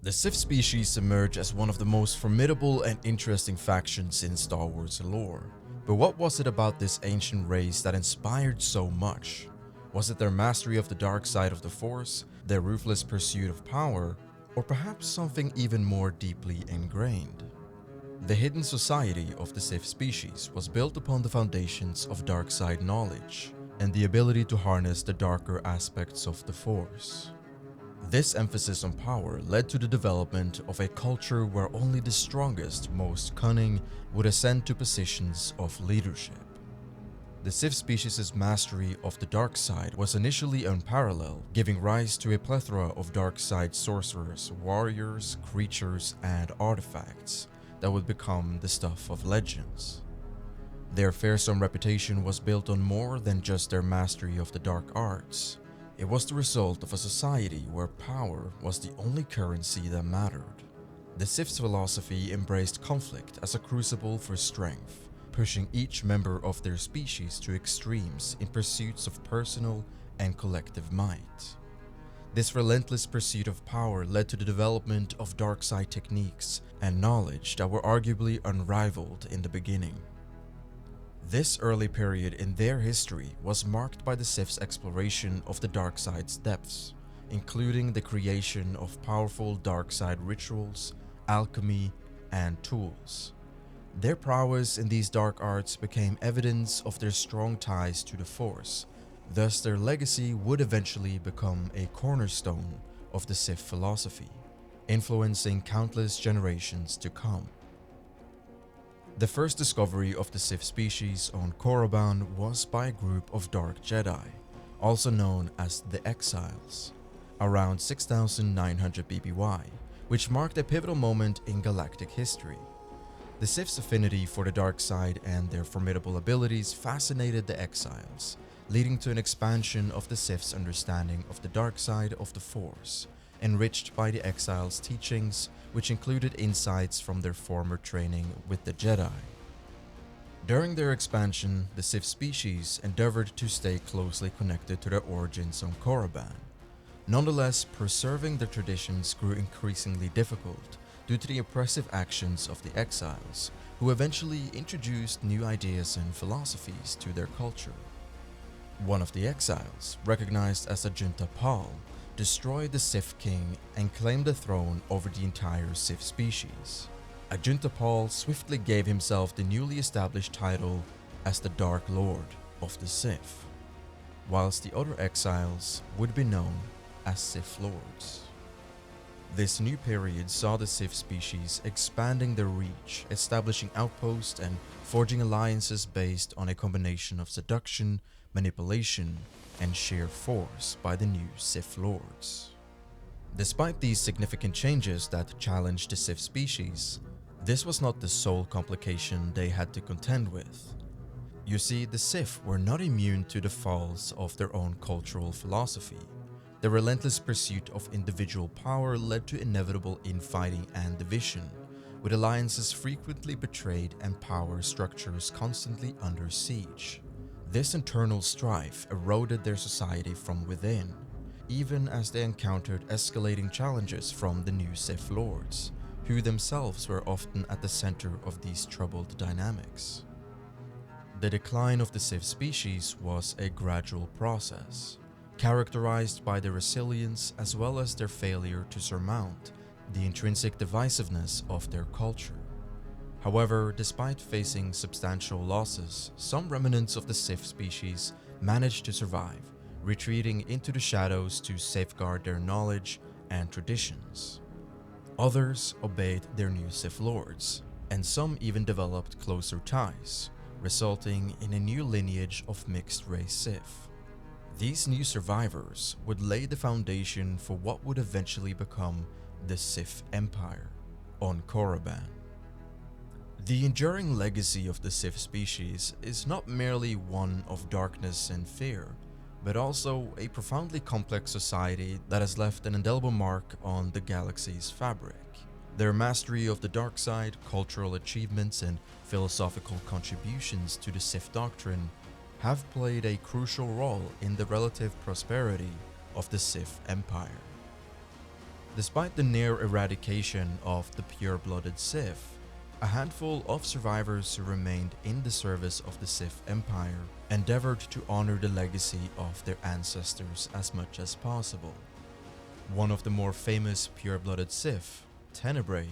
The Sith species emerge as one of the most formidable and interesting factions in Star Wars lore. But what was it about this ancient race that inspired so much? Was it their mastery of the dark side of the Force, their ruthless pursuit of power, or perhaps something even more deeply ingrained? The hidden society of the Sith species was built upon the foundations of dark side knowledge and the ability to harness the darker aspects of the Force. This emphasis on power led to the development of a culture where only the strongest, most cunning would ascend to positions of leadership. The Sith species' mastery of the dark side was initially unparalleled, giving rise to a plethora of dark side sorcerers, warriors, creatures, and artifacts that would become the stuff of legends. Their fearsome reputation was built on more than just their mastery of the dark arts. It was the result of a society where power was the only currency that mattered. The Sith's philosophy embraced conflict as a crucible for strength, pushing each member of their species to extremes in pursuits of personal and collective might. This relentless pursuit of power led to the development of dark side techniques and knowledge that were arguably unrivaled in the beginning. This early period in their history was marked by the Sith's exploration of the dark side's depths, including the creation of powerful dark side rituals, alchemy, and tools. Their prowess in these dark arts became evidence of their strong ties to the Force, thus their legacy would eventually become a cornerstone of the Sith philosophy, influencing countless generations to come. The first discovery of the Sith species on Korriban was by a group of Dark Jedi, also known as the Exiles, around 6900 BBY, which marked a pivotal moment in galactic history. The Sith's affinity for the dark side and their formidable abilities fascinated the Exiles, leading to an expansion of the Sith's understanding of the dark side of the Force, enriched by the Exiles' teachings, which included insights from their former training with the Jedi. During their expansion, the Sith species endeavored to stay closely connected to their origins on Korriban. Nonetheless, preserving their traditions grew increasingly difficult due to the oppressive actions of the Exiles, who eventually introduced new ideas and philosophies to their culture. One of the Exiles, recognized as Ajunta Pall, destroyed the Sith King and claimed the throne over the entire Sith species. Ajunta Pall swiftly gave himself the newly established title as the Dark Lord of the Sith, whilst the other exiles would be known as Sith Lords. This new period saw the Sith species expanding their reach, establishing outposts and forging alliances based on a combination of seduction, manipulation, and sheer force by the new Sith Lords. Despite these significant changes that challenged the Sith species, this was not the sole complication they had to contend with. You see, the Sith were not immune to the falls of their own cultural philosophy. The relentless pursuit of individual power led to inevitable infighting and division, with alliances frequently betrayed and power structures constantly under siege. This internal strife eroded their society from within, even as they encountered escalating challenges from the new Sith Lords, who themselves were often at the center of these troubled dynamics. The decline of the Sith species was a gradual process, characterized by their resilience as well as their failure to surmount the intrinsic divisiveness of their culture. However, despite facing substantial losses, some remnants of the Sith species managed to survive, retreating into the shadows to safeguard their knowledge and traditions. Others obeyed their new Sith Lords, and some even developed closer ties, resulting in a new lineage of mixed-race Sith. These new survivors would lay the foundation for what would eventually become the Sith Empire on Korriban. The enduring legacy of the Sith species is not merely one of darkness and fear, but also a profoundly complex society that has left an indelible mark on the galaxy's fabric. Their mastery of the dark side, cultural achievements, and philosophical contributions to the Sith doctrine have played a crucial role in the relative prosperity of the Sith Empire. Despite the near eradication of the pure-blooded Sith, a handful of survivors who remained in the service of the Sith Empire endeavored to honor the legacy of their ancestors as much as possible. One of the more famous pure-blooded Sith, Tenebrae,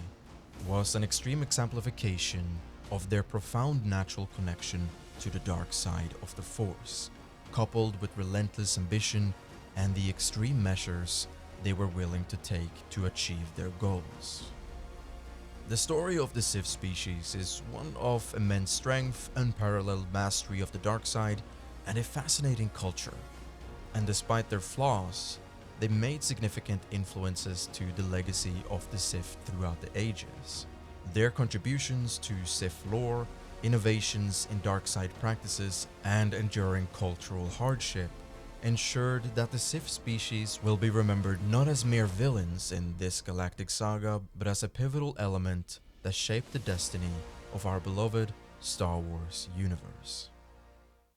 was an extreme exemplification of their profound natural connection to the dark side of the Force, coupled with relentless ambition and the extreme measures they were willing to take to achieve their goals. The story of the Sith species is one of immense strength, unparalleled mastery of the dark side, and a fascinating culture. And despite their flaws, they made significant influences to the legacy of the Sith throughout the ages. Their contributions to Sith lore, innovations in dark side practices, and enduring cultural hardship ensured that the Sith species will be remembered not as mere villains in this galactic saga, but as a pivotal element that shaped the destiny of our beloved Star Wars universe.